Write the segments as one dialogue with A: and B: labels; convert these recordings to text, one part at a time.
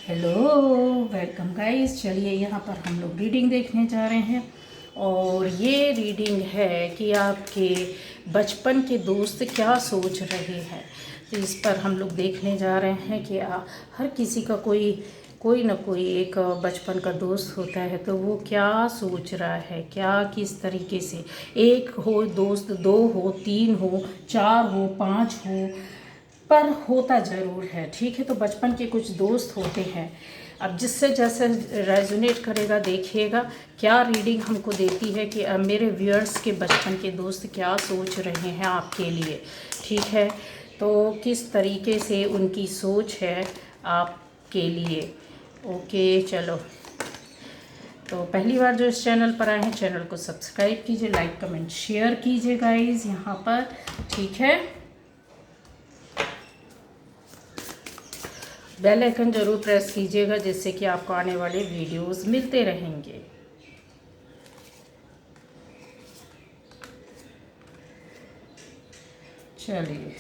A: Hello, welcome guys. चलिए यहाँ पर हम लोग रीडिंग देखने जा रहे हैं और ये रीडिंग है कि आपके बचपन के दोस्त क्या सोच रहे हैं। तो इस पर हम लोग देखने जा रहे हैं कि हर किसी का कोई ना कोई एक बचपन का दोस्त होता है, तो वो क्या सोच रहा है, क्या किस तरीके से, एक हो दोस्त, दो हो, तीन हो, चार हो, पाँच हो, पर होता ज़रूर है। ठीक है, तो बचपन के कुछ दोस्त होते हैं। अब जिससे जैसे रेजोनेट करेगा, देखिएगा क्या रीडिंग हमको देती है कि अब मेरे व्यूअर्स के बचपन के दोस्त क्या सोच रहे हैं आपके लिए। ठीक है, तो किस तरीके से उनकी सोच है आपके लिए। ओके, चलो। तो पहली बार जो इस चैनल पर आए हैं, चैनल को सब्सक्राइब कीजिए, लाइक कमेंट शेयर कीजिए गाइज यहाँ पर। ठीक है, बेल आइकन ज़रूर प्रेस कीजिएगा जिससे कि आपको आने वाले वीडियोस मिलते रहेंगे। चलिए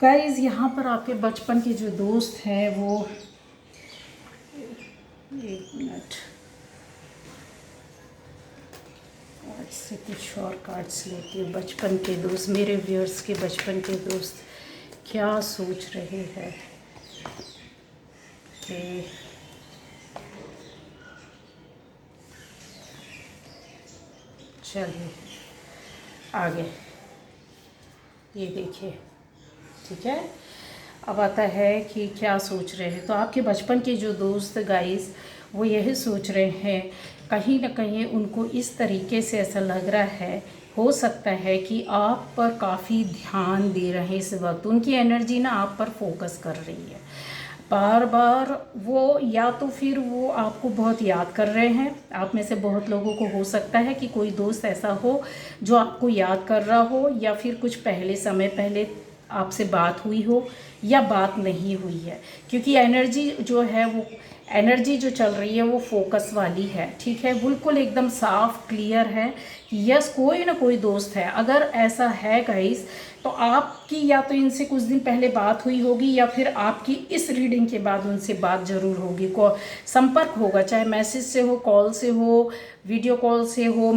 A: गाइस, यहाँ पर आपके बचपन के जो दोस्त हैं वो, एक मिनट, आज से कुछ और कार्ड्स लेती हूँ। बचपन के दोस्त, मेरे व्यूअर्स के बचपन के दोस्त क्या सोच रहे हैं। चलिए आगे ये देखिए। ठीक है, अब आता है कि क्या सोच रहे हैं। तो आपके बचपन के जो दोस्त गाइस, वो यही सोच रहे हैं, कहीं ना कहीं उनको इस तरीके से ऐसा लग रहा है, हो सकता है कि आप पर काफ़ी ध्यान दे रहे हैं इस वक्त। उनकी एनर्जी ना आप पर फोकस कर रही है बार बार। वो या तो फिर वो आपको बहुत याद कर रहे हैं। आप में से बहुत लोगों को हो सकता है कि कोई दोस्त ऐसा हो जो आपको याद कर रहा हो, या फिर कुछ पहले समय पहले आपसे बात हुई हो या बात नहीं हुई है, क्योंकि एनर्जी जो चल रही है वो फोकस वाली है। ठीक है, बिल्कुल एकदम साफ क्लियर है कि यस, कोई ना कोई दोस्त है। अगर ऐसा है गाइस, तो आपकी या तो इनसे कुछ दिन पहले बात हुई होगी, या फिर आपकी इस रीडिंग के बाद उनसे बात ज़रूर होगी, को संपर्क होगा, चाहे मैसेज से हो, कॉल से हो, वीडियो कॉल से हो,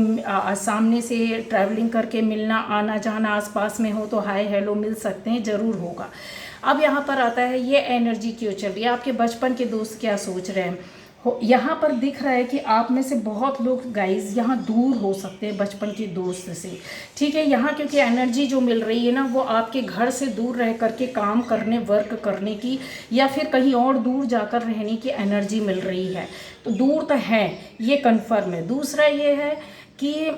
A: सामने से ट्रैवलिंग करके मिलना, आना जाना आसपास में हो तो हाय हेलो मिल सकते हैं, ज़रूर होगा। अब यहाँ पर आता है ये एनर्जी क्यों चल रही है, आपके बचपन के दोस्त क्या सोच रहे हैं। यहाँ पर दिख रहा है कि आप में से बहुत लोग गाइज यहाँ दूर हो सकते हैं बचपन के दोस्त से। ठीक है, यहाँ क्योंकि एनर्जी जो मिल रही है ना, वो आपके घर से दूर रह करके काम करने, वर्क करने की, या फिर कहीं और दूर जाकर रहने की एनर्जी मिल रही है। तो दूर तो है, ये कन्फर्म है। दूसरा ये है कि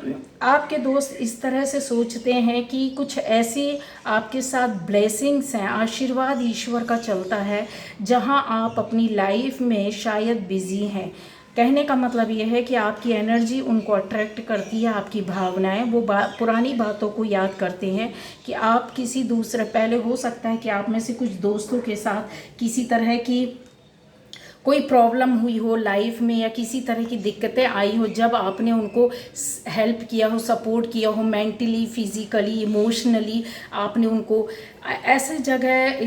A: आपके दोस्त इस तरह से सोचते हैं कि कुछ ऐसी आपके साथ ब्लेसिंग्स हैं, आशीर्वाद ईश्वर का चलता है, जहां आप अपनी लाइफ में शायद बिजी हैं। कहने का मतलब ये है कि आपकी एनर्जी उनको अट्रैक्ट करती है, आपकी भावनाएं, वो पुरानी बातों को याद करते हैं कि आप किसी दूसरे, पहले हो सकता है कि आप में से कुछ दोस्तों के साथ किसी तरह की कोई प्रॉब्लम हुई हो लाइफ में, या किसी तरह की दिक्कतें आई हो, जब आपने उनको हेल्प किया हो, सपोर्ट किया हो, मेंटली, फिजिकली, इमोशनली आपने उनको ऐसे जगह,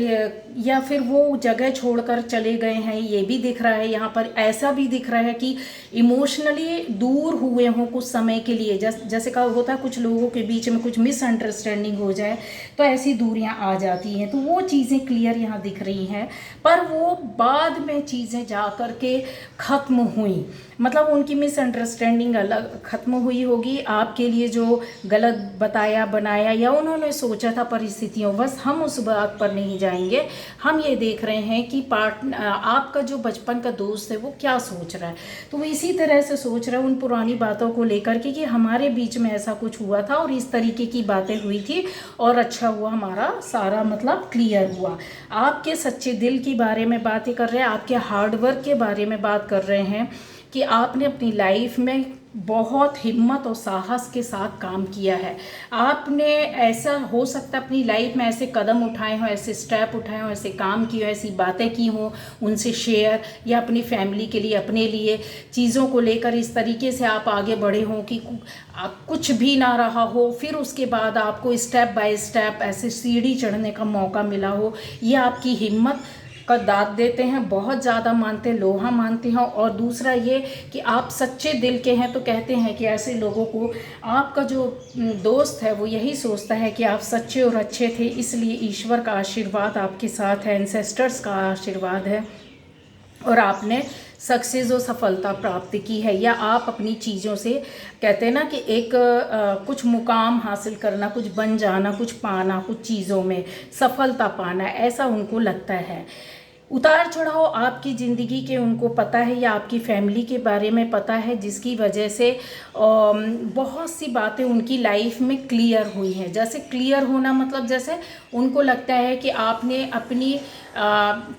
A: या फिर वो जगह छोड़कर चले गए हैं, ये भी दिख रहा है यहाँ पर। ऐसा भी दिख रहा है कि इमोशनली दूर हुए हों कुछ समय के लिए। जैसे कहा होता है कुछ लोगों के बीच में कुछ मिसअंडरस्टैंडिंग हो जाए तो ऐसी दूरियां आ जाती हैं, तो वो चीज़ें क्लियर यहाँ दिख रही हैं। पर वो बाद में चीज़ें जा कर के ख़त्म हुई, मतलब उनकी मिसअंडरस्टैंडिंग अलग ख़त्म हुई होगी, आपके लिए जो गलत बताया बनाया या उन्होंने सोचा था परिस्थितियों, बस हम उस बात पर नहीं जाएंगे। हम ये देख रहे हैं कि आपका जो बचपन का दोस्त है वो क्या सोच रहा है। तो वो इसी तरह से सोच रहा है उन पुरानी बातों को लेकर के कि हमारे बीच में ऐसा कुछ हुआ था और इस तरीके की बातें हुई थी, और अच्छा हुआ, हमारा सारा मतलब क्लियर हुआ। आपके सच्चे दिल के बारे में बातें कर रहे हैं, आपके हार्डवर्क के बारे में बात कर रहे हैं कि आपने अपनी लाइफ में बहुत हिम्मत और साहस के साथ काम किया है। आपने, ऐसा हो सकता है अपनी लाइफ में ऐसे कदम उठाए हों, ऐसे स्टेप उठाए हों, ऐसे काम किए हों, ऐसी बातें की हों उनसे शेयर, या अपनी फैमिली के लिए, अपने लिए चीज़ों को लेकर इस तरीके से आप आगे बढ़े हों कि कुछ भी ना रहा हो, फिर उसके बाद आपको स्टेप बाय स्टेप ऐसे सीढ़ी चढ़ने का मौका मिला हो। ये आपकी हिम्मत का दाद देते हैं, बहुत ज़्यादा मानते हैं, लोहा मानते हैं। और दूसरा ये कि आप सच्चे दिल के हैं, तो कहते हैं कि ऐसे लोगों को आपका जो दोस्त है वो यही सोचता है कि आप सच्चे और अच्छे थे, इसलिए ईश्वर का आशीर्वाद आपके साथ है, एंसेस्टर्स का आशीर्वाद है और आपने सक्सेस और सफलता प्राप्त की है। या आप अपनी चीज़ों से कहते हैं ना कि एक कुछ मुकाम हासिल करना, कुछ बन जाना, कुछ पाना, कुछ चीज़ों में सफलता पाना, ऐसा उनको लगता है। उतार चढ़ाव आपकी ज़िंदगी के उनको पता है या आपकी फैमिली के बारे में पता है, जिसकी वजह से बहुत सी बातें उनकी लाइफ में क्लियर हुई हैं। जैसे क्लियर होना मतलब जैसे उनको लगता है कि आपने अपनी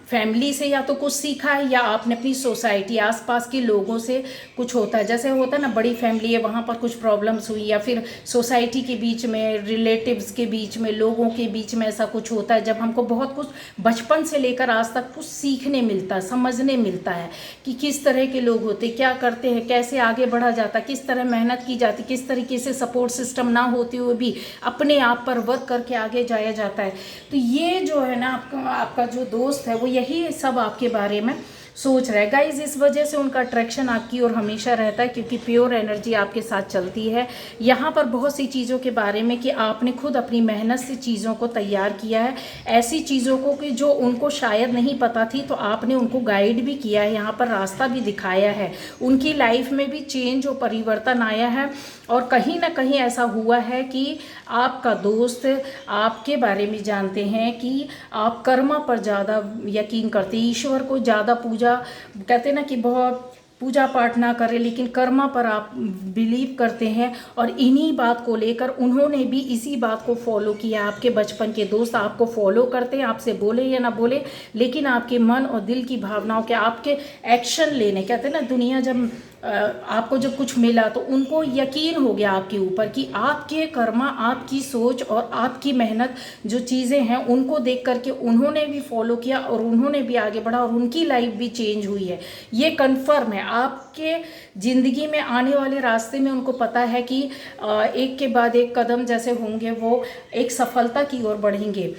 A: फैमिली से या तो कुछ सीखा है या आपने अपनी सोसाइटी आसपास के लोगों से कुछ होता है। जैसे होता है ना, बड़ी फैमिली है, वहाँ पर कुछ प्रॉब्लम्स हुई या फिर सोसाइटी के बीच में, रिलेटिव्स के बीच में, लोगों के बीच में ऐसा कुछ होता है, जब हमको बहुत कुछ बचपन से लेकर आज तक कुछ सीखने मिलता है, समझने मिलता है कि किस तरह के लोग होते, क्या करते हैं, कैसे आगे बढ़ा जाता, किस तरह मेहनत की जाती, किस तरीके से सपोर्ट सिस्टम ना होते हुए भी अपने आप पर वर्क करके आगे जाया जाता है। तो ये जो है ना, आपका जो दोस्त है वो यही सब आपके बारे में सोच रहा है गाइज। इस वजह से उनका अट्रैक्शन आपकी ओर हमेशा रहता है, क्योंकि प्योर एनर्जी आपके साथ चलती है। यहाँ पर बहुत सी चीज़ों के बारे में कि आपने खुद अपनी मेहनत से चीज़ों को तैयार किया है, ऐसी चीज़ों को कि जो उनको शायद नहीं पता थी, तो आपने उनको गाइड भी किया है, यहाँ पर रास्ता भी दिखाया है। उनकी लाइफ में भी चेंज और परिवर्तन आया है। और कहीं ना कहीं ऐसा हुआ है कि आपका दोस्त आपके बारे में जानते हैं कि आप कर्मा पर ज़्यादा यकीन करते, ईश्वर को ज़्यादा पूजा, कहते हैं ना कि बहुत पूजा पाठ ना करें, लेकिन कर्मा पर आप बिलीव करते हैं। और इन्हीं बात को लेकर उन्होंने भी इसी बात को फॉलो किया। आपके बचपन के दोस्त आपको फॉलो करते हैं, आपसे बोले या ना बोले, लेकिन आपके मन और दिल की भावनाओं के, आपके एक्शन लेने, कहते हैं ना, दुनिया जब आपको जब कुछ मिला तो उनको यकीन हो गया आपके ऊपर कि आपके कर्मा, आपकी सोच और आपकी मेहनत जो चीज़ें हैं उनको देख करके उन्होंने भी फॉलो किया और उन्होंने भी आगे बढ़ा और उनकी लाइफ भी चेंज हुई है। ये कन्फर्म है। आपके ज़िंदगी में आने वाले रास्ते में उनको पता है कि एक के बाद एक कदम जैसे होंगे वो एक सफलता की ओर बढ़ेंगे।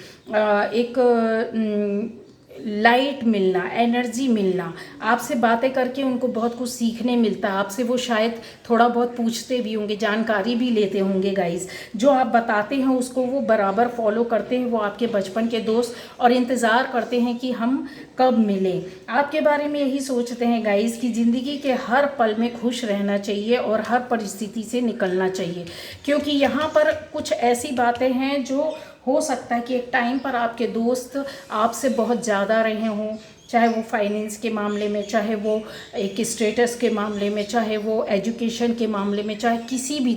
A: एक लाइट मिलना, एनर्जी मिलना, आपसे बातें करके उनको बहुत कुछ सीखने मिलता है। आपसे वो शायद थोड़ा बहुत पूछते भी होंगे, जानकारी भी लेते होंगे गाइस। जो आप बताते हैं उसको वो बराबर फॉलो करते हैं, वो आपके बचपन के दोस्त, और इंतज़ार करते हैं कि हम कब मिलें। आपके बारे में यही सोचते हैं गाइस कि ज़िंदगी के हर पल में खुश रहना चाहिए और हर परिस्थिति से निकलना चाहिए, क्योंकि यहाँ पर कुछ ऐसी बातें हैं जो हो सकता है कि एक टाइम पर आपके दोस्त आपसे बहुत ज़्यादा रहे हों, चाहे वो फाइनेंस के मामले में, चाहे वो एक स्टेटस के मामले में, चाहे वो एजुकेशन के मामले में, चाहे किसी भी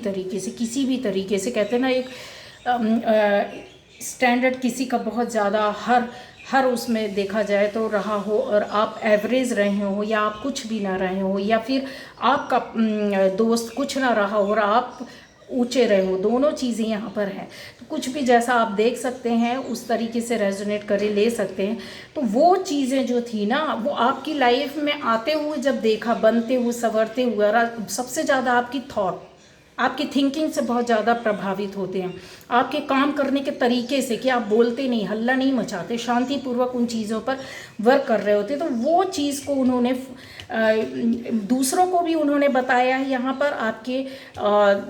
A: तरीके से कहते हैं ना, एक स्टैंडर्ड किसी का बहुत ज़्यादा हर उसमें देखा जाए तो रहा हो, और आप एवरेज रहे हो या आप कुछ भी ना रहे हो, या फिर आपका दोस्त कुछ ना रहा हो और आप ऊंचे रहे हो, दोनों चीज़ें यहाँ पर हैं। तो कुछ भी जैसा आप देख सकते हैं उस तरीके से रेजोनेट करे ले सकते हैं। तो वो चीज़ें जो थी ना, वो आपकी लाइफ में आते हुए जब देखा, बनते हुए, संवरते हुए, और सबसे ज़्यादा आपकी थॉट, आपकी थिंकिंग से बहुत ज़्यादा प्रभावित होते हैं, आपके काम करने के तरीके से, कि आप बोलते नहीं, हल्ला नहीं मचाते, शांतिपूर्वक उन चीज़ों पर वर्क कर रहे होते। तो वो चीज़ को उन्होंने दूसरों को भी उन्होंने बताया है यहाँ पर। आपके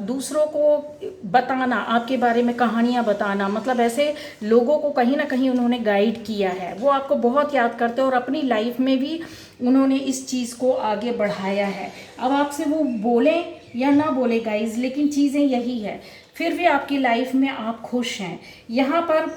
A: दूसरों को बताना, आपके बारे में कहानियाँ बताना, मतलब ऐसे लोगों को कहीं ना कहीं उन्होंने गाइड किया है। वो आपको बहुत याद करते हैं और अपनी लाइफ में भी उन्होंने इस चीज़ को आगे बढ़ाया है। अब आपसे वो बोलें या ना बोले गाइज, लेकिन चीज़ें यही है, फिर भी आपकी लाइफ में आप खुश हैं। यहाँ पर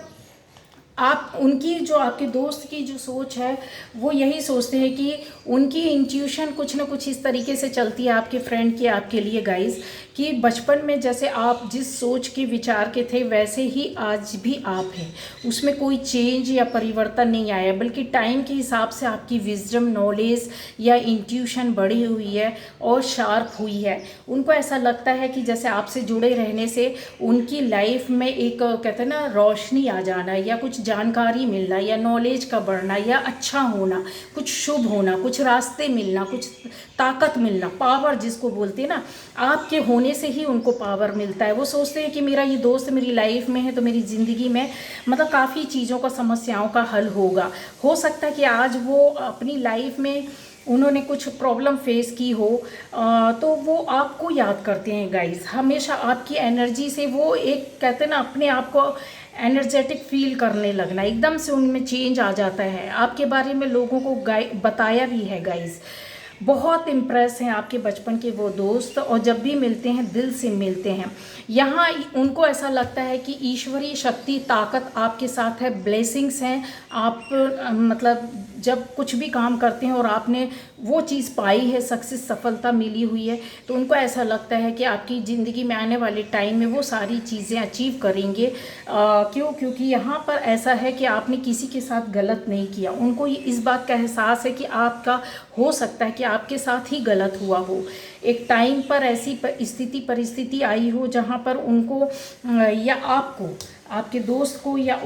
A: आप उनकी जो, आपके दोस्त की जो सोच है वो यही सोचते हैं कि उनकी इंट्यूशन कुछ ना कुछ इस तरीके से चलती है आपके फ्रेंड की, आपके लिए गाइज, कि बचपन में जैसे आप जिस सोच के विचार के थे वैसे ही आज भी आप हैं, उसमें कोई चेंज या परिवर्तन नहीं आया, बल्कि टाइम के हिसाब से आपकी विजडम, नॉलेज या इंट्यूशन बढ़ी हुई है और शार्प हुई है। उनको ऐसा लगता है कि जैसे आपसे जुड़े रहने से उनकी लाइफ में एक, कहते हैं ना, रोशनी आ जाना या कुछ जानकारी मिलना या नॉलेज का बढ़ना या अच्छा होना, कुछ शुभ होना, कुछ रास्ते मिलना, कुछ ताकत मिलना, पावर जिसको बोलते हैं ना, आपके होने से ही उनको पावर मिलता है। वो सोचते हैं कि मेरा ये दोस्त मेरी लाइफ में है तो मेरी ज़िंदगी में मतलब काफ़ी चीज़ों का, समस्याओं का हल होगा। हो सकता है कि आज वो अपनी लाइफ में उन्होंने कुछ प्रॉब्लम फेस की हो, तो वो आपको याद करते हैं गाइस। हमेशा आपकी एनर्जी से वो एक कहते हैं ना अपने आप को एनर्जेटिक फील करने लगना, एकदम से उनमें चेंज आ जाता है। आपके बारे में लोगों को बताया भी है गाइस। बहुत इम्प्रेस हैं आपके बचपन के वो दोस्त, और जब भी मिलते हैं दिल से मिलते हैं। यहाँ उनको ऐसा लगता है कि ईश्वरीय शक्ति, ताकत आपके साथ है, ब्लेसिंग्स हैं। आप मतलब जब कुछ भी काम करते हैं और आपने वो चीज़ पाई है, सक्सेस, सफलता मिली हुई है, तो उनको ऐसा लगता है कि आपकी ज़िंदगी में आने वाले टाइम में वो सारी चीज़ें अचीव करेंगे। क्यों? क्योंकि यहाँ पर ऐसा है कि आपने किसी के साथ गलत नहीं किया। उनको इस बात का एहसास है कि आपका हो सकता है कि आपके साथ ही गलत हुआ हो, एक टाइम पर ऐसी स्थिति परिस्थिति आई हो जहाँ पर उनको या आपको, आपके दोस्त को या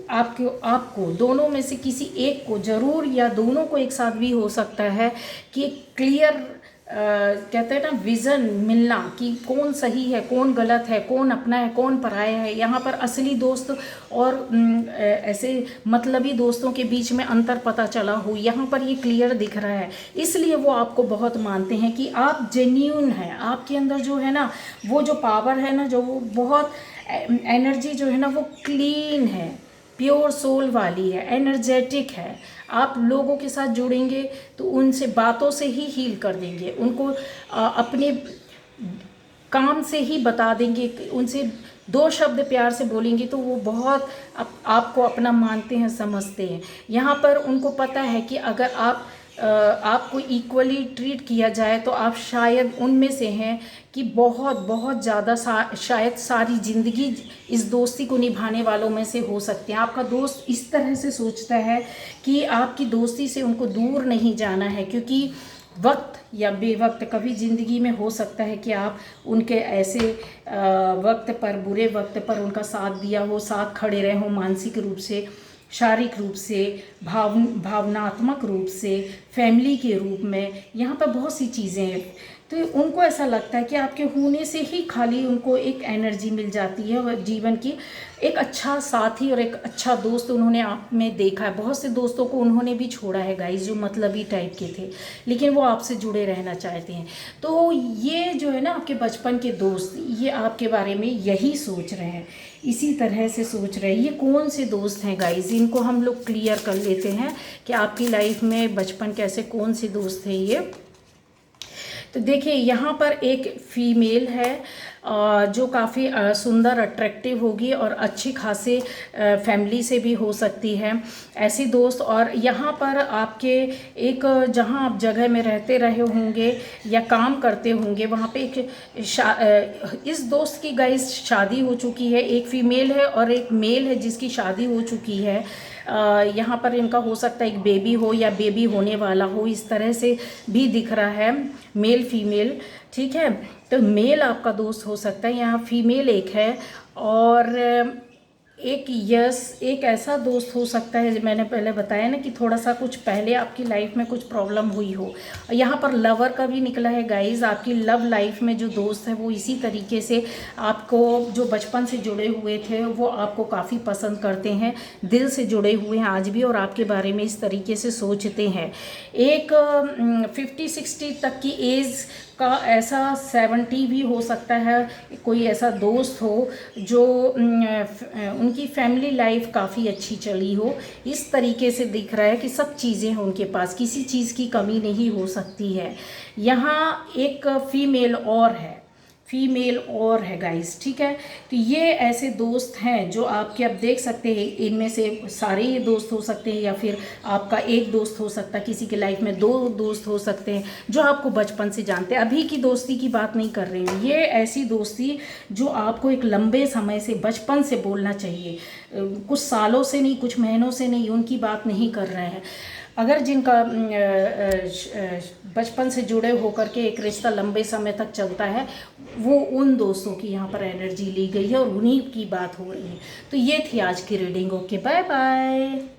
A: आपको दोनों में से किसी एक को ज़रूर, या दोनों को एक साथ भी हो सकता है कि क्लियर कहते हैं ना विज़न मिलना कि कौन सही है, कौन गलत है, कौन अपना है, कौन पराया है। यहाँ पर असली दोस्त और ऐसे मतलबी दोस्तों के बीच में अंतर पता चला हो, यहाँ पर ये क्लियर दिख रहा है। इसलिए वो आपको बहुत मानते हैं कि आप जेन्यून हैं। आपके अंदर जो है ना वो जो पावर है ना, जो वो बहुत एनर्जी जो है ना वो क्लीन है, प्योर सोल वाली है, एनर्जेटिक है। आप लोगों के साथ जुड़ेंगे तो उनसे बातों से ही हील कर देंगे, उनको अपने काम से ही बता देंगे, उनसे दो शब्द प्यार से बोलेंगे तो वो बहुत आपको अपना मानते हैं, समझते हैं। यहाँ पर उनको पता है कि अगर आपको इक्वली ट्रीट किया जाए तो आप शायद उनमें से हैं कि बहुत बहुत ज़्यादा शायद सारी ज़िंदगी इस दोस्ती को निभाने वालों में से हो सकते हैं। आपका दोस्त इस तरह से सोचता है कि आपकी दोस्ती से उनको दूर नहीं जाना है, क्योंकि वक्त या बेवक्त कभी ज़िंदगी में हो सकता है कि आप उनके ऐसे वक्त पर, बुरे वक्त पर उनका साथ दिया हो, साथ खड़े रहे हो, मानसिक रूप से, शारीरिक रूप से, भावनात्मक रूप से, फैमिली के रूप में। यहाँ पर बहुत सी चीज़ें हैं, तो उनको ऐसा लगता है कि आपके होने से ही खाली उनको एक एनर्जी मिल जाती है और जीवन की एक अच्छा साथी और एक अच्छा दोस्त उन्होंने आप में देखा है। बहुत से दोस्तों को उन्होंने भी छोड़ा है गाइस, जो मतलबी टाइप के थे, लेकिन वो आपसे जुड़े रहना चाहते हैं। तो ये जो है ना आपके बचपन के दोस्त, ये आपके बारे में यही सोच रहे हैं, इसी तरह से सोच रहे हैं। ये कौन से दोस्त हैं गाइस, इनको हम लोग क्लियर कर लेते हैं कि आपकी लाइफ में बचपन कैसे कौन से दोस्त हैं ये। तो देखिए यहाँ पर एक फीमेल है जो काफ़ी सुंदर, अट्रैक्टिव होगी और अच्छी खासी फैमिली से भी हो सकती है ऐसी दोस्त। और यहाँ पर आपके एक जहाँ आप जगह में रहते रहे होंगे या काम करते होंगे, वहाँ पे एक इस दोस्त की गाइस शादी हो चुकी है। एक फीमेल है और एक मेल है जिसकी शादी हो चुकी है। यहाँ पर इनका हो सकता है एक बेबी हो या बेबी होने वाला हो, इस तरह से भी दिख रहा है, मेल फीमेल, ठीक है। तो मेल आपका दोस्त हो सकता है, यहाँ फीमेल एक है, और एक ऐसा दोस्त हो सकता है, मैंने पहले बताया ना कि थोड़ा सा कुछ पहले आपकी लाइफ में कुछ प्रॉब्लम हुई हो। यहाँ पर लवर का भी निकला है गाइस। आपकी लव लाइफ में जो दोस्त है वो इसी तरीके से आपको, जो बचपन से जुड़े हुए थे, वो आपको काफ़ी पसंद करते हैं, दिल से जुड़े हुए हैं आज भी, और आपके बारे में इस तरीके से सोचते हैं। एक 50-60 तक की एज का ऐसा 70 भी हो सकता है, कोई ऐसा दोस्त हो जो उनकी फैमिली लाइफ काफ़ी अच्छी चली हो। इस तरीके से दिख रहा है कि सब चीज़ें हैं उनके पास, किसी चीज़ की कमी नहीं हो सकती है। यहाँ एक फीमेल और है गाइस, ठीक है। तो ये ऐसे दोस्त हैं जो आपके, अब देख सकते हैं इनमें से सारे ये दोस्त हो सकते हैं, या फिर आपका एक दोस्त हो सकता है, किसी के लाइफ में 2 दोस्त हो सकते हैं जो आपको बचपन से जानते हैं। अभी की दोस्ती की बात नहीं कर रही हूँ, ये ऐसी दोस्ती जो आपको एक लंबे समय से, बचपन से बोलना चाहिए, कुछ सालों से नहीं, कुछ महीनों से नहीं, उनकी बात नहीं कर रहे हैं। अगर जिनका बचपन से जुड़े होकर के एक रिश्ता लंबे समय तक चलता है, वो उन दोस्तों की यहाँ पर एनर्जी ली गई है और उन्हीं की बात हो रही है। तो ये थी आज की रीडिंग। Okay, bye bye.